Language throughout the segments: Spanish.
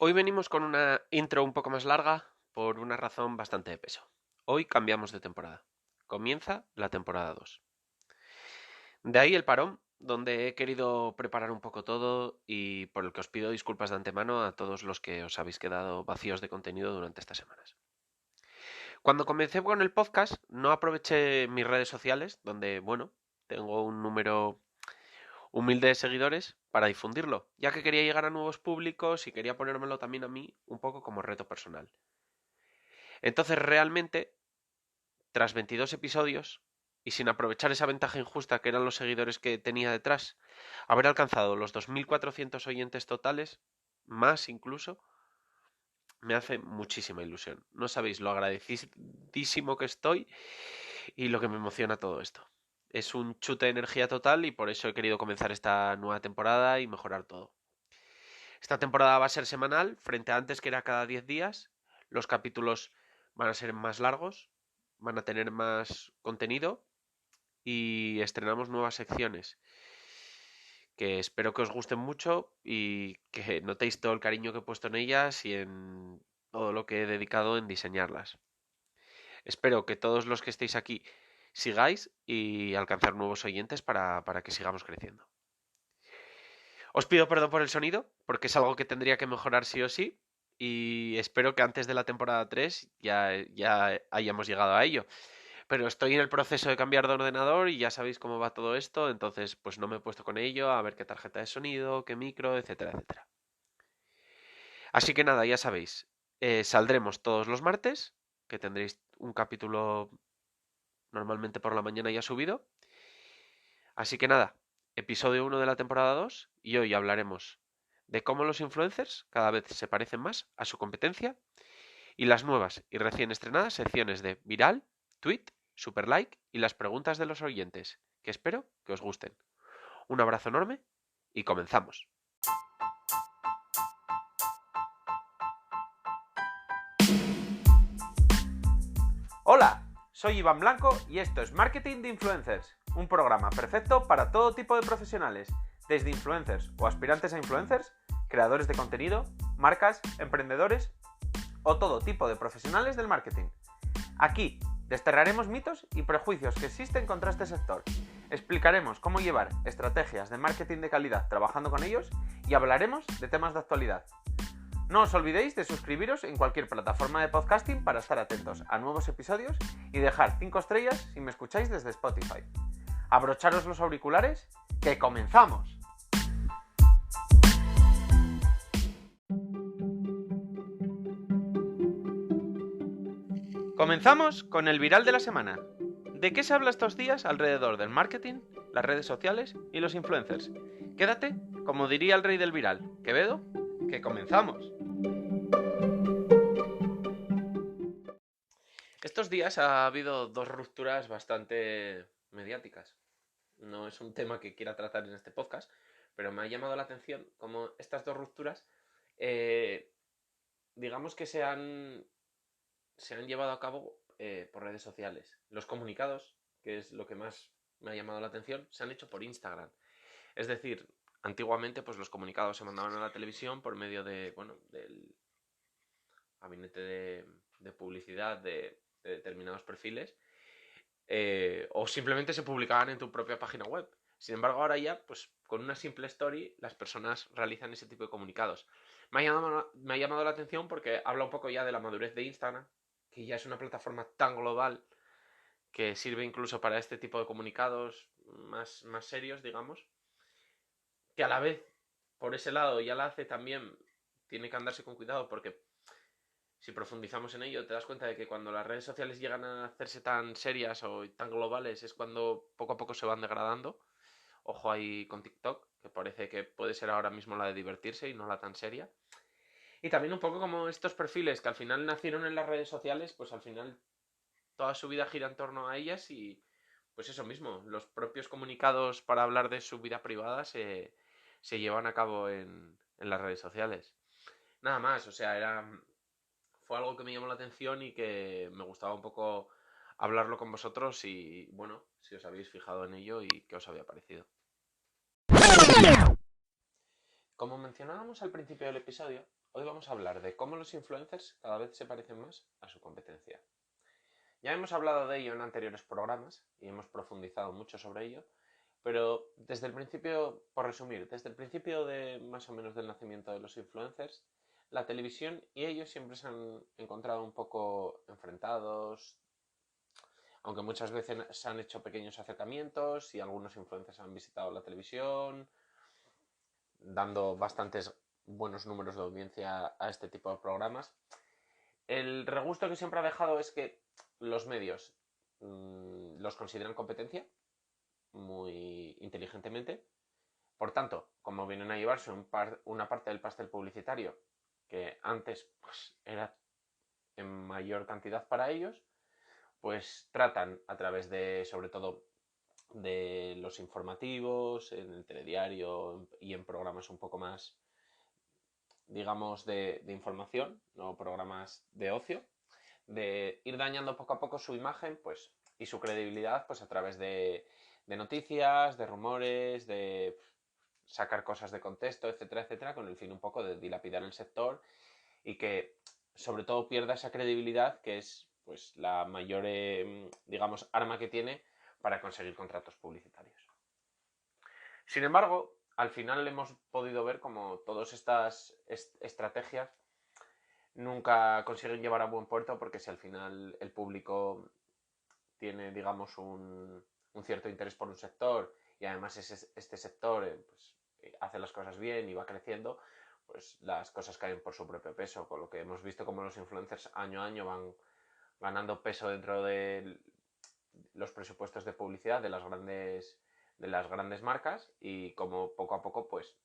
Hoy venimos con una intro un poco más larga por una razón bastante de peso. Hoy cambiamos de temporada. Comienza la temporada 2. De ahí el parón, donde he querido preparar un poco todo y por el que os pido disculpas de antemano a todos los que os habéis quedado vacíos de contenido durante estas semanas. Cuando comencé con el podcast, no aproveché mis redes sociales, donde, tengo un número humilde de seguidores para difundirlo, ya que quería llegar a nuevos públicos y quería ponérmelo también a mí un poco como reto personal. Entonces realmente, tras 22 episodios, y sin aprovechar esa ventaja injusta que eran los seguidores que tenía detrás, haber alcanzado los 2400 oyentes totales, más incluso, me hace muchísima ilusión. No sabéis lo agradecidísimo que estoy y lo que me emociona todo esto. Es un chute de energía total y por eso he querido comenzar esta nueva temporada y mejorar todo. Esta temporada va a ser semanal, frente a antes que era cada 10 días. Los capítulos van a ser más largos, van a tener más contenido y estrenamos nuevas secciones que espero que os gusten mucho y que notéis todo el cariño que he puesto en ellas y en todo lo que he dedicado en diseñarlas. Espero que todos los que estéis aquí sigáis y alcanzar nuevos oyentes para que sigamos creciendo. Os pido perdón por el sonido, porque es algo que tendría que mejorar sí o sí, y espero que antes de la temporada 3 ya hayamos llegado a ello. Pero estoy en el proceso de cambiar de ordenador y ya sabéis cómo va todo esto, entonces pues no me he puesto con ello, a ver qué tarjeta de sonido, qué micro, etcétera, etcétera. Así que nada, ya sabéis, saldremos todos los martes, que tendréis un capítulo normalmente por la mañana ya subido. Así que nada, episodio 1 de la temporada 2 y hoy hablaremos de cómo los influencers cada vez se parecen más a su competencia y las nuevas y recién estrenadas secciones de Viral, Tweet, Super Like y las preguntas de los oyentes, que espero que os gusten. Un abrazo enorme y comenzamos. Hola, soy Iván Blanco y esto es Marketing de Influencers, un programa perfecto para todo tipo de profesionales, desde influencers o aspirantes a influencers, creadores de contenido, marcas, emprendedores o todo tipo de profesionales del marketing. Aquí desterraremos mitos y prejuicios que existen contra este sector. Explicaremos cómo llevar estrategias de marketing de calidad trabajando con ellos y hablaremos de temas de actualidad. No os olvidéis de suscribiros en cualquier plataforma de podcasting para estar atentos a nuevos episodios y dejar 5 estrellas si me escucháis desde Spotify. Abrocharos los auriculares, ¡que comenzamos! Comenzamos con el viral de la semana. ¿De qué se habla estos días alrededor del marketing, las redes sociales y los influencers? Quédate, como diría el rey del viral, Quevedo, que comenzamos. Estos días ha habido dos rupturas bastante mediáticas. No es un tema que quiera tratar en este podcast, pero me ha llamado la atención como estas dos rupturas, digamos que se han llevado a cabo por redes sociales. Los comunicados, que es lo que más me ha llamado la atención, se han hecho por Instagram. Es decir, antiguamente pues los comunicados se mandaban a la televisión por medio de, del gabinete de publicidad de determinados perfiles, o simplemente se publicaban en tu propia página web. Sin embargo, ahora ya, pues con una simple story, las personas realizan ese tipo de comunicados. Me ha llamado la atención porque habla un poco ya de la madurez de Instagram, que ya es una plataforma tan global que sirve incluso para este tipo de comunicados más serios, digamos, que a la vez, por ese lado, ya la hace también, tiene que andarse con cuidado porque si profundizamos en ello, te das cuenta de que cuando las redes sociales llegan a hacerse tan serias o tan globales es cuando poco a poco se van degradando. Ojo ahí con TikTok, que parece que puede ser ahora mismo la de divertirse y no la tan seria. Y también un poco como estos perfiles que al final nacieron en las redes sociales, pues al final toda su vida gira en torno a ellas y pues eso mismo, los propios comunicados para hablar de su vida privada se llevan a cabo en las redes sociales. Nada más, o sea, fue algo que me llamó la atención y que me gustaba un poco hablarlo con vosotros y bueno, si os habéis fijado en ello y qué os había parecido. Como mencionábamos al principio del episodio, hoy vamos a hablar de cómo los influencers cada vez se parecen más a su competencia. Ya hemos hablado de ello en anteriores programas y hemos profundizado mucho sobre ello, pero desde el principio, por resumir, desde el principio de más o menos del nacimiento de los influencers, la televisión y ellos siempre se han encontrado un poco enfrentados, aunque muchas veces se han hecho pequeños acercamientos y algunos influencers han visitado la televisión, dando bastantes buenos números de audiencia a este tipo de programas. El regusto que siempre ha dejado es que los medios los consideran competencia muy inteligentemente. Por tanto, como vienen a llevarse una parte del pastel publicitario que antes pues, era en mayor cantidad para ellos, pues tratan a través de, sobre todo, de los informativos, en el telediario y en programas un poco más, digamos, de información, no programas de ocio, de ir dañando poco a poco su imagen pues, y su credibilidad pues, a través de noticias, de rumores, de sacar cosas de contexto, etcétera, etcétera, con el fin un poco de dilapidar el sector y que sobre todo pierda esa credibilidad que es pues la mayor, digamos, arma que tiene para conseguir contratos publicitarios. Sin embargo, al final hemos podido ver como todas estas estrategias nunca consiguen llevar a buen puerto porque si al final el público tiene, digamos, un cierto interés por un sector y además este sector pues, hace las cosas bien y va creciendo, pues las cosas caen por su propio peso, con lo que hemos visto como los influencers año a año van ganando peso dentro de los presupuestos de publicidad de las grandes marcas y como poco a poco pues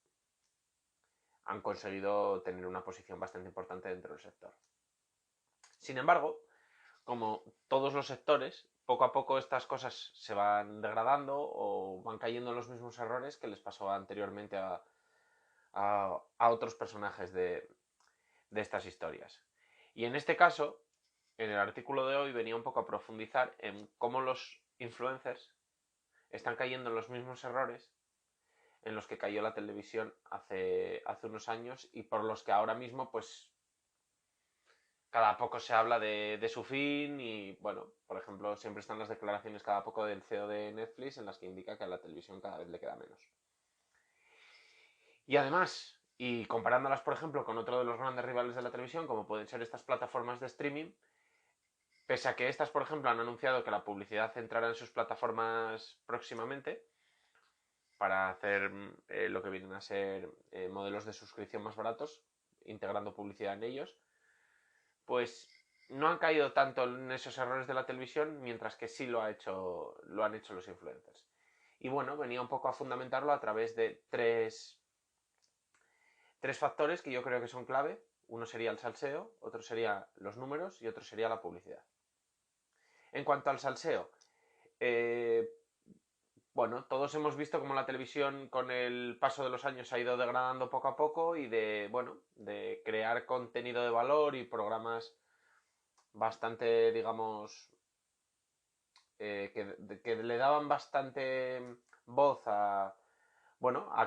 han conseguido tener una posición bastante importante dentro del sector. Sin embargo, como todos los sectores, poco a poco estas cosas se van degradando o van cayendo en los mismos errores que les pasó anteriormente a otros personajes de estas historias. Y en este caso, en el artículo de hoy venía un poco a profundizar en cómo los influencers están cayendo en los mismos errores en los que cayó la televisión hace unos años y por los que ahora mismo pues cada poco se habla de su fin y, bueno, por ejemplo, siempre están las declaraciones cada poco del CEO de Netflix en las que indica que a la televisión cada vez le queda menos. Y además, y comparándolas, por ejemplo, con otro de los grandes rivales de la televisión, como pueden ser estas plataformas de streaming, pese a que estas, por ejemplo, han anunciado que la publicidad entrará en sus plataformas próximamente para hacer lo que vienen a ser modelos de suscripción más baratos, integrando publicidad en ellos, pues no han caído tanto en esos errores de la televisión, mientras que sí lo han hecho los influencers. Y bueno, venía un poco a fundamentarlo a través de tres factores que yo creo que son clave. Uno sería el salseo, otro sería los números y otro sería la publicidad. En cuanto al salseo, bueno, todos hemos visto cómo la televisión con el paso de los años ha ido degradando poco a poco y de crear contenido de valor y programas bastante, digamos, que le daban bastante voz a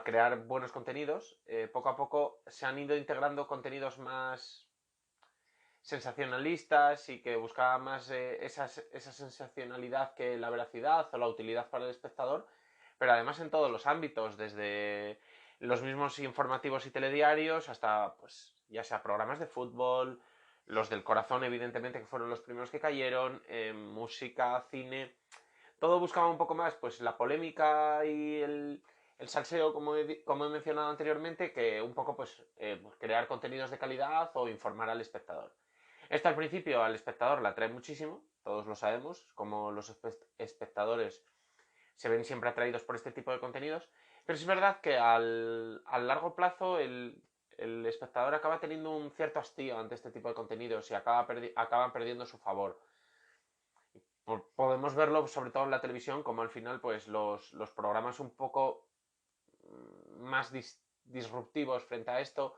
crear buenos contenidos, poco a poco se han ido integrando contenidos más sensacionalistas y que buscaban más esa sensacionalidad que la veracidad o la utilidad para el espectador, pero además en todos los ámbitos, desde los mismos informativos y telediarios hasta, pues, ya sea programas de fútbol, los del corazón, evidentemente, que fueron los primeros que cayeron, música, cine. Todo buscaba un poco más pues la polémica y el salseo, como he mencionado anteriormente, que un poco pues crear contenidos de calidad o informar al espectador. Esto al principio al espectador le atrae muchísimo, todos lo sabemos, como los espectadores se ven siempre atraídos por este tipo de contenidos, pero es verdad que a largo plazo el espectador acaba teniendo un cierto hastío ante este tipo de contenidos y acaban perdiendo su favor. Podemos verlo sobre todo en la televisión, como al final pues los programas un poco más disruptivos frente a esto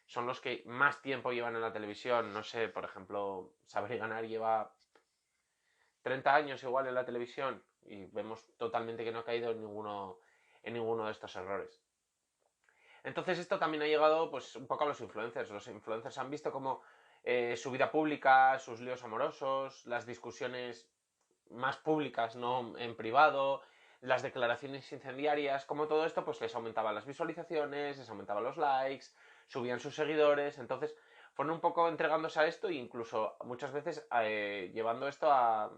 son los que más tiempo llevan en la televisión. No sé, por ejemplo, Saber y Ganar lleva 30 años igual en la televisión y vemos totalmente que no ha caído en ninguno de estos errores. Entonces esto también ha llegado pues un poco a los influencers. Los influencers han visto como su vida pública, sus líos amorosos, las discusiones más públicas, no en privado, las declaraciones incendiarias, como todo esto pues les aumentaba las visualizaciones, les aumentaba los likes, subían sus seguidores, entonces fueron un poco entregándose a esto e incluso muchas veces llevando esto a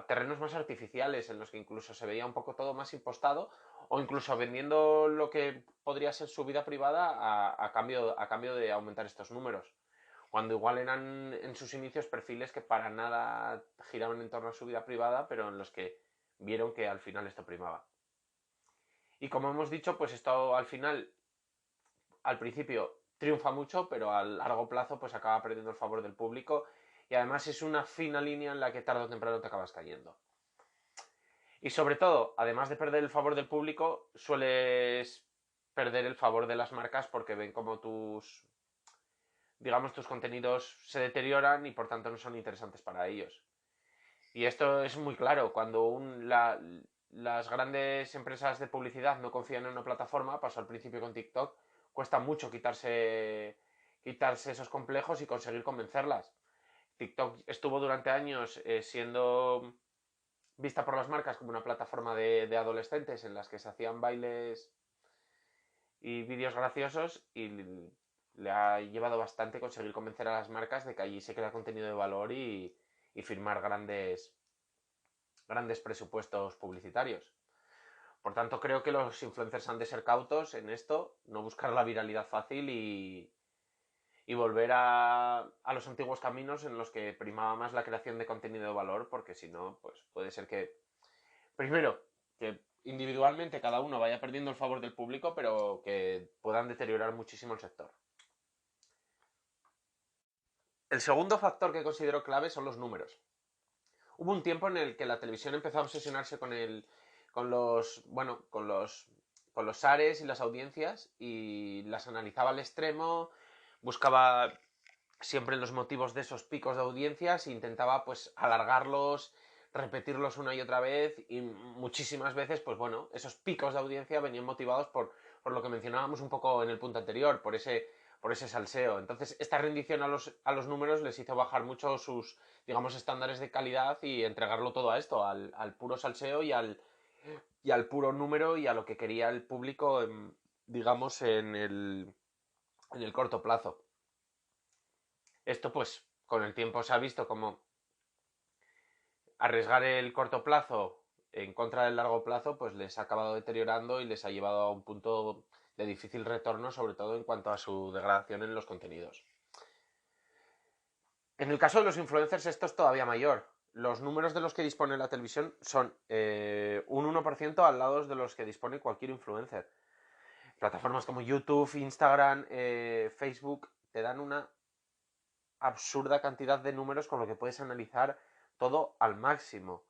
terrenos más artificiales en los que incluso se veía un poco todo más impostado o incluso vendiendo lo que podría ser su vida privada a cambio de aumentar estos números. Cuando igual eran en sus inicios perfiles que para nada giraban en torno a su vida privada, pero en los que vieron que al final esto primaba. Y como hemos dicho, pues esto al final, al principio triunfa mucho, pero a largo plazo pues acaba perdiendo el favor del público y además es una fina línea en la que tarde o temprano te acabas cayendo. Y sobre todo, además de perder el favor del público, sueles perder el favor de las marcas porque ven como tus contenidos se deterioran y por tanto no son interesantes para ellos. Y esto es muy claro, cuando las grandes empresas de publicidad no confían en una plataforma, pasó al principio con TikTok, cuesta mucho quitarse esos complejos y conseguir convencerlas. TikTok estuvo durante años siendo vista por las marcas como una plataforma de adolescentes en las que se hacían bailes y vídeos graciosos y le ha llevado bastante conseguir convencer a las marcas de que allí se crea contenido de valor y firmar grandes presupuestos publicitarios. Por tanto, creo que los influencers han de ser cautos en esto, no buscar la viralidad fácil y volver a los antiguos caminos en los que primaba más la creación de contenido de valor, porque si no, pues puede ser que, primero, que individualmente cada uno vaya perdiendo el favor del público, pero que puedan deteriorar muchísimo el sector. El segundo factor que considero clave son los números. Hubo un tiempo en el que la televisión empezó a obsesionarse con los SARES y las audiencias y las analizaba al extremo, buscaba siempre los motivos de esos picos de audiencias e intentaba pues alargarlos, repetirlos una y otra vez y muchísimas veces pues bueno, esos picos de audiencia venían motivados por lo que mencionábamos un poco en el punto anterior, por ese salseo. Entonces esta rendición a los números les hizo bajar mucho sus, digamos, estándares de calidad y entregarlo todo a esto, al puro salseo y al puro número y a lo que quería el público, digamos, en el corto plazo. Esto pues con el tiempo se ha visto como arriesgar el corto plazo en contra del largo plazo pues les ha acabado deteriorando y les ha llevado a un punto de difícil retorno, sobre todo en cuanto a su degradación en los contenidos. En el caso de los influencers esto es todavía mayor. Los números de los que dispone la televisión son un 1% al lado de los que dispone cualquier influencer. Plataformas como YouTube, Instagram, Facebook te dan una absurda cantidad de números con lo que puedes analizar todo al máximo.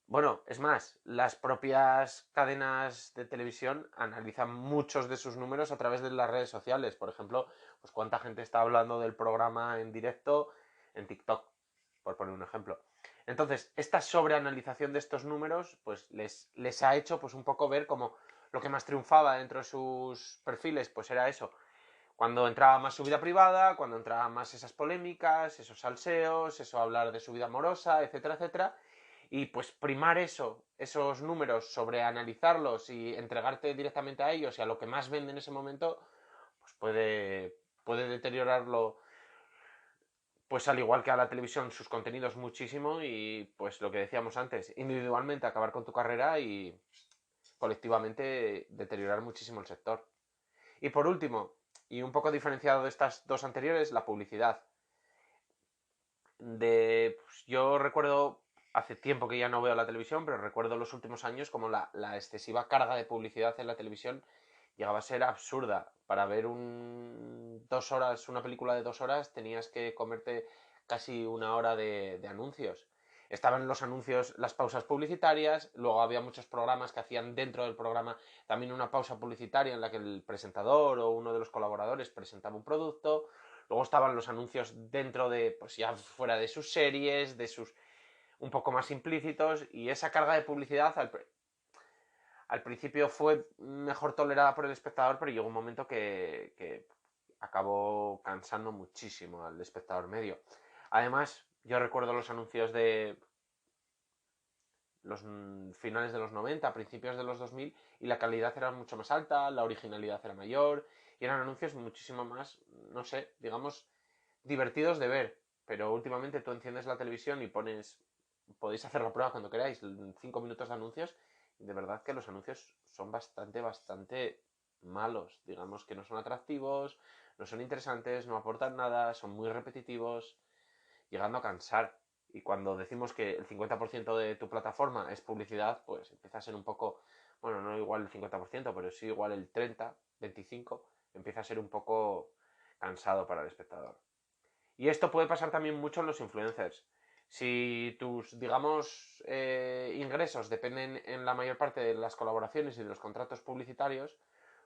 Bueno, es más, las propias cadenas de televisión analizan muchos de sus números a través de las redes sociales. Por ejemplo, pues cuánta gente está hablando del programa en directo en TikTok, por poner un ejemplo. Entonces, esta sobreanalización de estos números, pues les ha hecho pues un poco ver como lo que más triunfaba dentro de sus perfiles, pues era eso. Cuando entraba más su vida privada, cuando entraba más esas polémicas, esos salseos, eso hablar de su vida amorosa, etcétera, etcétera. Y pues primar esos números, sobre analizarlos y entregarte directamente a ellos y a lo que más vende en ese momento, pues puede deteriorarlo, pues al igual que a la televisión, sus contenidos muchísimo y pues lo que decíamos antes, individualmente acabar con tu carrera y colectivamente deteriorar muchísimo el sector. Y por último, y un poco diferenciado de estas dos anteriores, la publicidad. Pues, yo recuerdo, hace tiempo que ya no veo la televisión, pero recuerdo los últimos años como la excesiva carga de publicidad en la televisión llegaba a ser absurda. Para ver 2 horas, una película de 2 horas, tenías que comerte casi una hora de anuncios. Estaban los anuncios, las pausas publicitarias, luego había muchos programas que hacían dentro del programa también una pausa publicitaria en la que el presentador o uno de los colaboradores presentaba un producto. Luego estaban los anuncios dentro de, pues ya fuera de sus series, de sus un poco más implícitos, y esa carga de publicidad al principio fue mejor tolerada por el espectador, pero llegó un momento que acabó cansando muchísimo al espectador medio. Además, yo recuerdo los anuncios de los finales de los 90, principios de los 2000, y la calidad era mucho más alta, la originalidad era mayor, y eran anuncios muchísimo más, no sé, digamos, divertidos de ver. Pero últimamente tú enciendes la televisión y podéis hacer la prueba cuando queráis, 5 minutos de anuncios, y de verdad que los anuncios son bastante malos, digamos que no son atractivos, no son interesantes, no aportan nada, son muy repetitivos, llegando a cansar. Y cuando decimos que el 50% de tu plataforma es publicidad, pues empieza a ser un poco, bueno, no igual el 50%, pero sí igual el 30, 25, empieza a ser un poco cansado para el espectador. Y esto puede pasar también mucho en los influencers. Si tus, digamos, ingresos dependen en la mayor parte de las colaboraciones y de los contratos publicitarios,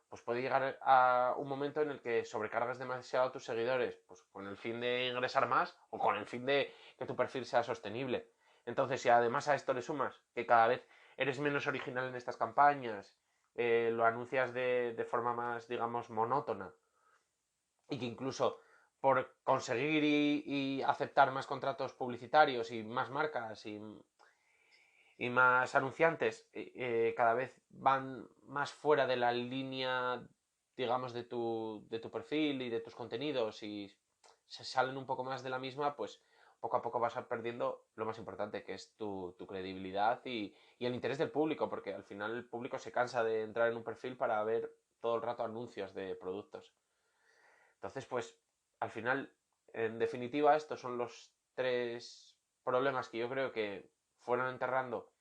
pues puede llegar a un momento en el que sobrecargas demasiado a tus seguidores, pues con el fin de ingresar más o con el fin de que tu perfil sea sostenible. Entonces, si además a esto le sumas que cada vez eres menos original en estas campañas, lo anuncias de forma más, digamos, monótona, y que incluso por conseguir y aceptar más contratos publicitarios y más marcas y más anunciantes, cada vez van más fuera de la línea, digamos, de tu perfil y de tus contenidos, y se salen un poco más de la misma, pues poco a poco vas a perdiendo lo más importante, que es tu credibilidad y el interés del público, porque al final el público se cansa de entrar en un perfil para ver todo el rato anuncios de productos. Entonces, pues, al final, en definitiva, estos son los tres problemas que yo creo que fueron enterrando,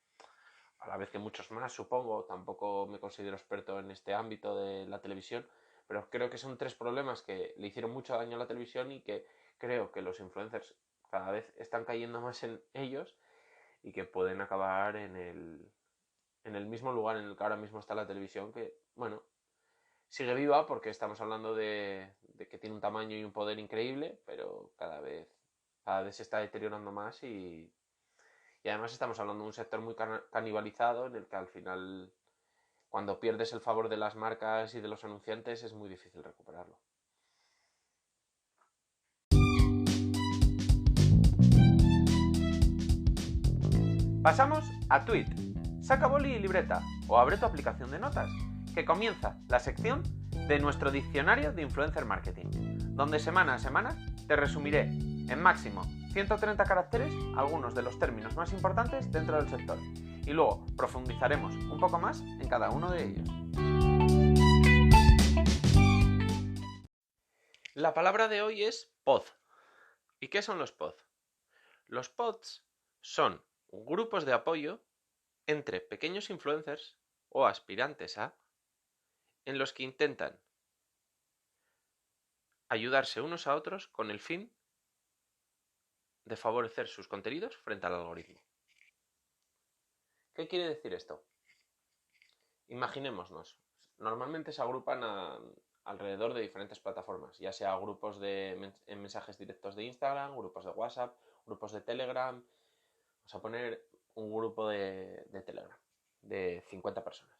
a la vez que muchos más, supongo. Tampoco me considero experto en este ámbito de la televisión, pero creo que son tres problemas que le hicieron mucho daño a la televisión y que creo que los influencers cada vez están cayendo más en ellos y que pueden acabar en el mismo lugar en el que ahora mismo está la televisión, que, bueno, sigue viva porque estamos hablando de que tiene un tamaño y un poder increíble, pero cada vez se está deteriorando más y además estamos hablando de un sector muy canibalizado en el que al final, cuando pierdes el favor de las marcas y de los anunciantes, es muy difícil recuperarlo. Pasamos a Tweet. Saca boli y libreta o abre tu aplicación de notas, que comienza la sección de nuestro diccionario de influencer marketing, donde semana a semana te resumiré en máximo 130 caracteres algunos de los términos más importantes dentro del sector, y luego profundizaremos un poco más en cada uno de ellos. La palabra de hoy es pod. ¿Y qué son los pod? Los pods son grupos de apoyo entre pequeños influencers o aspirantes a, en los que intentan ayudarse unos a otros con el fin de favorecer sus contenidos frente al algoritmo. ¿Qué quiere decir esto? Imaginémonos, normalmente se agrupan alrededor de diferentes plataformas, ya sea grupos en mensajes directos de Instagram, grupos de WhatsApp, grupos de Telegram. Vamos a poner un grupo de Telegram de 50 personas.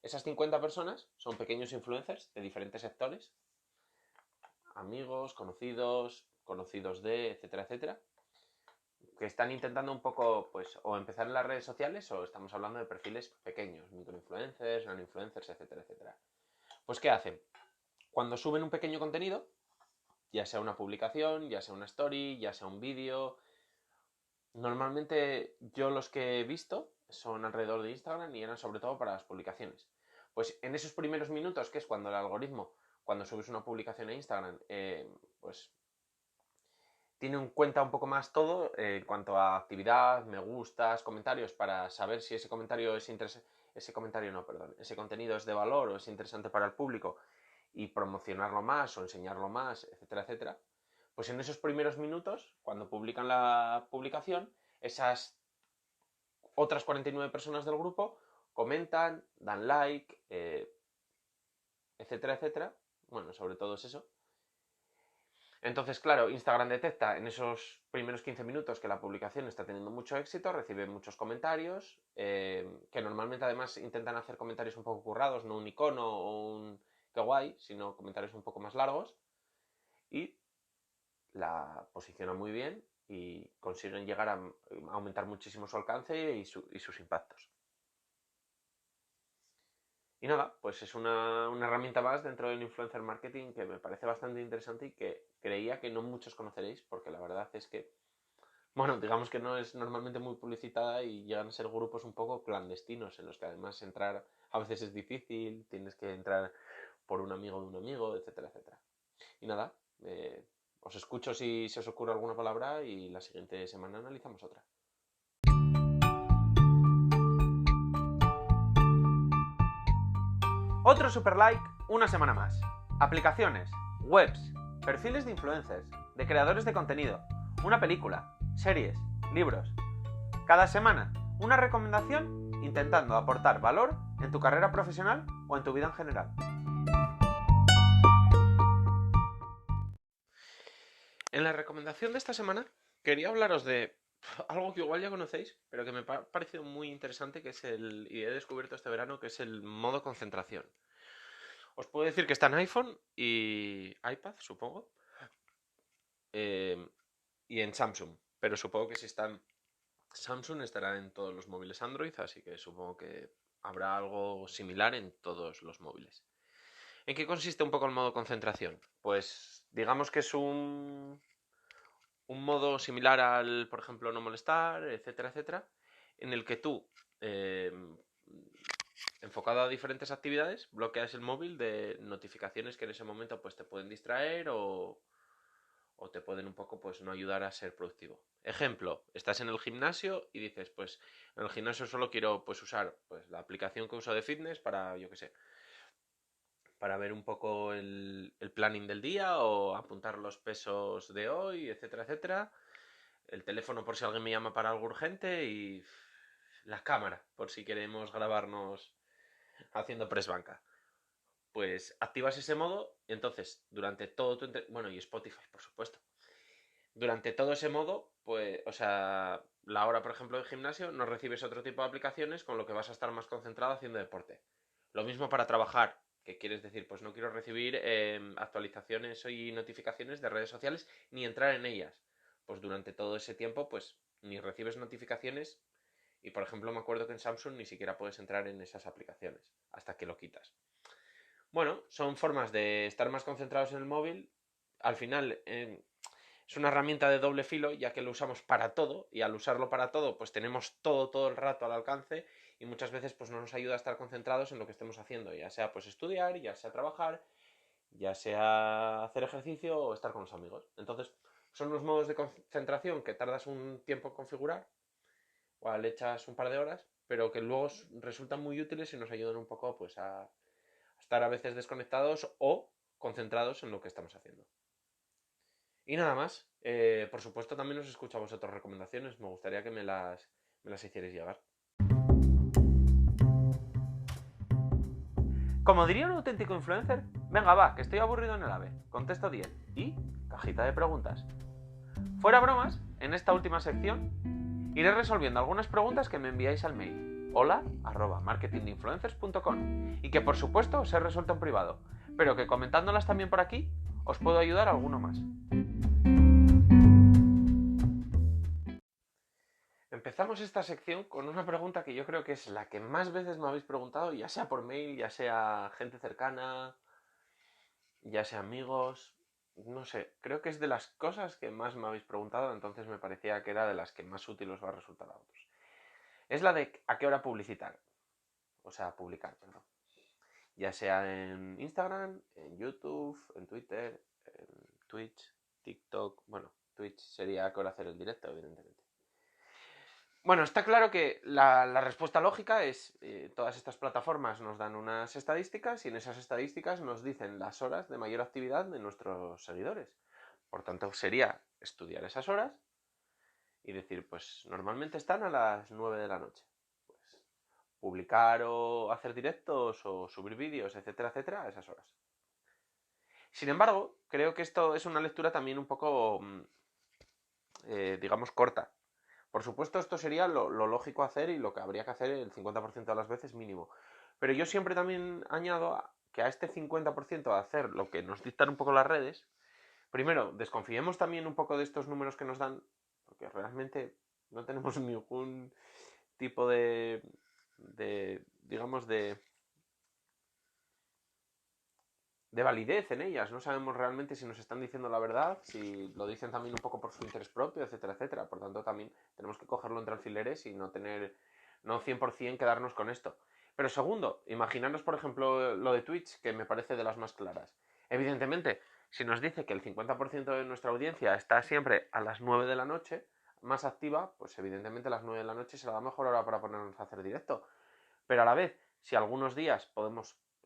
Esas 50 personas son pequeños influencers de diferentes sectores, amigos, conocidos, conocidos de, etcétera, etcétera, que están intentando un poco, pues, o empezar en las redes sociales, o estamos hablando de perfiles pequeños, microinfluencers, nanoinfluencers, etcétera, etcétera. Pues, ¿qué hacen? Cuando suben un pequeño contenido, ya sea una publicación, ya sea una story, ya sea un vídeo, normalmente yo los que he visto son alrededor de Instagram y eran sobre todo para las publicaciones. Pues en esos primeros minutos, que es cuando el algoritmo, cuando subes una publicación a Instagram, pues tiene en cuenta un poco más todo en cuanto a actividad, me gustas, comentarios, para saber si ese comentario es interesante, ese contenido es de valor o es interesante para el público, y promocionarlo más o enseñarlo más, etcétera, etcétera. Pues en esos primeros minutos, cuando publican la publicación, esas otras 49 personas del grupo comentan, dan like, etcétera, etcétera. Bueno, sobre todo es eso. Entonces, claro, Instagram detecta en esos primeros 15 minutos que la publicación está teniendo mucho éxito, recibe muchos comentarios, que normalmente además intentan hacer comentarios un poco currados, no un icono o un qué guay, sino comentarios un poco más largos, y la posiciona muy bien y consiguen llegar a aumentar muchísimo su alcance y sus impactos. Y nada, pues es una herramienta más dentro del influencer marketing que me parece bastante interesante y que creía que no muchos conoceréis, porque la verdad es que, bueno, digamos que no es normalmente muy publicitada y llegan a ser grupos un poco clandestinos, en los que además entrar a veces es difícil, tienes que entrar por un amigo de un amigo, etcétera, etcétera. Y nada, os escucho si se os ocurre alguna palabra y la siguiente semana analizamos otra. Otro super like, una semana más. Aplicaciones, webs, perfiles de influencers, de creadores de contenido, una película, series, libros. Cada semana, una recomendación intentando aportar valor en tu carrera profesional o en tu vida en general. En la recomendación de esta semana quería hablaros de algo que igual ya conocéis, pero que me ha parecido muy interesante, y he descubierto este verano, que es el modo concentración. Os puedo decir que está en iPhone y iPad, supongo, y en Samsung, pero supongo que si está en Samsung estará en todos los móviles Android, así que supongo que habrá algo similar en todos los móviles. ¿En qué consiste un poco el modo concentración? Pues digamos que es un modo similar al, por ejemplo, no molestar, etcétera, etcétera, en el que tú, enfocado a diferentes actividades, bloqueas el móvil de notificaciones que en ese momento pues te pueden distraer o te pueden un poco pues no ayudar a ser productivo. Ejemplo, estás en el gimnasio y dices, pues en el gimnasio solo quiero pues usar pues la aplicación que uso de fitness para, yo qué sé, para ver un poco el planning del día o apuntar los pesos de hoy, etcétera, etcétera. El teléfono por si alguien me llama para algo urgente y la cámara por si queremos grabarnos haciendo press banca. Pues activas ese modo y entonces durante todo tu... Bueno, y Spotify, por supuesto. Durante todo ese modo, pues, o sea, la hora, por ejemplo, de gimnasio, no recibes otro tipo de aplicaciones con lo que vas a estar más concentrado haciendo deporte. Lo mismo para trabajar, que quieres decir, pues no quiero recibir actualizaciones y notificaciones de redes sociales ni entrar en ellas. Pues durante todo ese tiempo, pues ni recibes notificaciones y, por ejemplo, me acuerdo que en Samsung ni siquiera puedes entrar en esas aplicaciones hasta que lo quitas. Bueno, son formas de estar más concentrados en el móvil. Al final, es una herramienta de doble filo, ya que lo usamos para todo, y al usarlo para todo, pues tenemos todo el rato al alcance, y muchas veces pues no nos ayuda a estar concentrados en lo que estemos haciendo, ya sea pues estudiar, ya sea trabajar, ya sea hacer ejercicio o estar con los amigos. Entonces, son unos modos de concentración que tardas un tiempo en configurar, o le echas un par de horas, pero que luego resultan muy útiles y nos ayudan un poco pues a estar a veces desconectados o concentrados en lo que estamos haciendo. Y nada más. Por supuesto, también os escucho a vosotros recomendaciones. Me gustaría que me las hicierais llegar. Como diría un auténtico influencer, venga va, que estoy aburrido en el AVE. Contesto 10. Y cajita de preguntas. Fuera bromas, en esta última sección iré resolviendo algunas preguntas que me enviáis al mail hola@marketinginfluencers.com y que por supuesto os he resuelto en privado, pero que comentándolas también por aquí os puedo ayudar a alguno más. Empezamos esta sección con una pregunta que yo creo que es la que más veces me habéis preguntado, ya sea por mail, ya sea gente cercana, ya sea amigos, no sé, creo que es de las cosas que más me habéis preguntado, entonces me parecía que era de las que más útil os va a resultar a otros. Es la de a qué hora publicitar, o sea, publicar, perdón. Ya sea en Instagram, en YouTube, en Twitter, en Twitch, TikTok, bueno, Twitch sería a qué hora hacer el directo, evidentemente. Bueno, está claro que la respuesta lógica es, todas estas plataformas nos dan unas estadísticas y en esas estadísticas nos dicen las horas de mayor actividad de nuestros seguidores. Por tanto, sería estudiar esas horas y decir, pues normalmente están a las 9 de la noche. Pues publicar o hacer directos o subir vídeos, etcétera, etcétera, a esas horas. Sin embargo, creo que esto es una lectura también un poco, digamos, corta. Por supuesto, esto sería lo lógico hacer y lo que habría que hacer el 50% de las veces mínimo. Pero yo siempre también añado que a este 50% de hacer lo que nos dictan un poco las redes, primero, desconfiemos también un poco de estos números que nos dan, porque realmente no tenemos ningún tipo digamos, de validez en ellas. No sabemos realmente si nos están diciendo la verdad, si lo dicen también un poco por su interés propio, etcétera, etcétera. Por tanto, también tenemos que cogerlo entre alfileres y no 100% quedarnos con esto. Pero segundo, imaginaros, por ejemplo, lo de Twitch, que me parece de las más claras. Evidentemente, si nos dice que el 50% de nuestra audiencia está siempre a las 9 de la noche, más activa, pues evidentemente a las 9 de la noche será la mejor hora para ponernos a hacer directo. Pero a la vez, si algunos días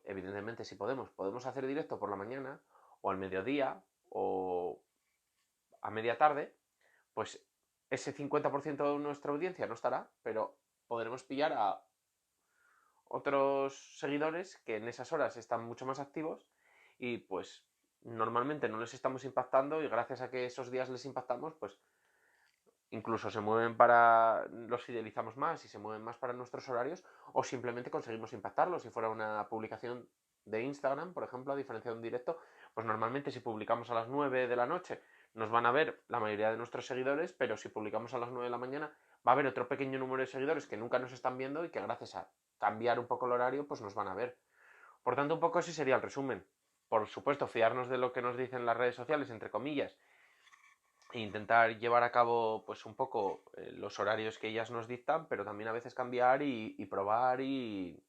evidentemente si podemos hacer directo por la mañana, o al mediodía, o a media tarde, pues ese 50% de nuestra audiencia no estará, pero podremos pillar a otros seguidores que en esas horas están mucho más activos y pues normalmente no les estamos impactando, y gracias a que esos días les impactamos, pues incluso se mueven los fidelizamos más y se mueven más para nuestros horarios, o simplemente conseguimos impactarlos. Si fuera una publicación de Instagram, por ejemplo, a diferencia de un directo, pues normalmente si publicamos a las 9 de la noche nos van a ver la mayoría de nuestros seguidores, pero si publicamos a las 9 de la mañana va a haber otro pequeño número de seguidores que nunca nos están viendo y que gracias a cambiar un poco el horario pues nos van a ver. Por tanto, un poco ese sería el resumen. Por supuesto, fiarnos de lo que nos dicen las redes sociales, entre comillas, e intentar llevar a cabo pues un poco los horarios que ellas nos dictan, pero también a veces cambiar y probar y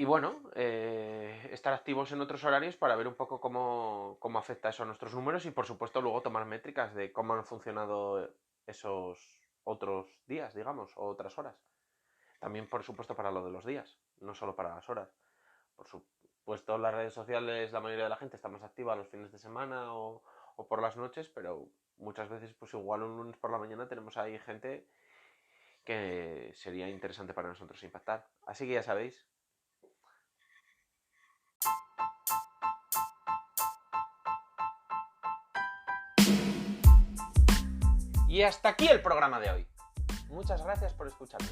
bueno, estar activos en otros horarios para ver un poco cómo afecta eso a nuestros números, y por supuesto luego tomar métricas de cómo han funcionado esos otros días, digamos, o otras horas. También, por supuesto, para lo de los días, no solo para las horas. Por supuesto, en las redes sociales la mayoría de la gente está más activa los fines de semana o por las noches, pero muchas veces, pues igual un lunes por la mañana tenemos ahí gente que sería interesante para nosotros impactar. Así que ya sabéis. Y hasta aquí el programa de hoy. Muchas gracias por escucharme.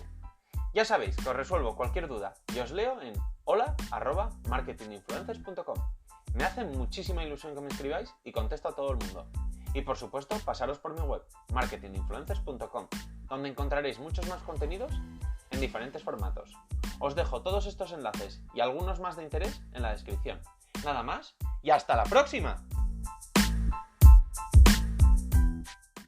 Ya sabéis que os resuelvo cualquier duda y os leo en hola@marketinginfluencers.com. Me hace muchísima ilusión que me escribáis y contesto a todo el mundo. Y por supuesto, pasaros por mi web, marketinginfluencers.com, donde encontraréis muchos más contenidos en diferentes formatos. Os dejo todos estos enlaces y algunos más de interés en la descripción. Nada más y hasta la próxima.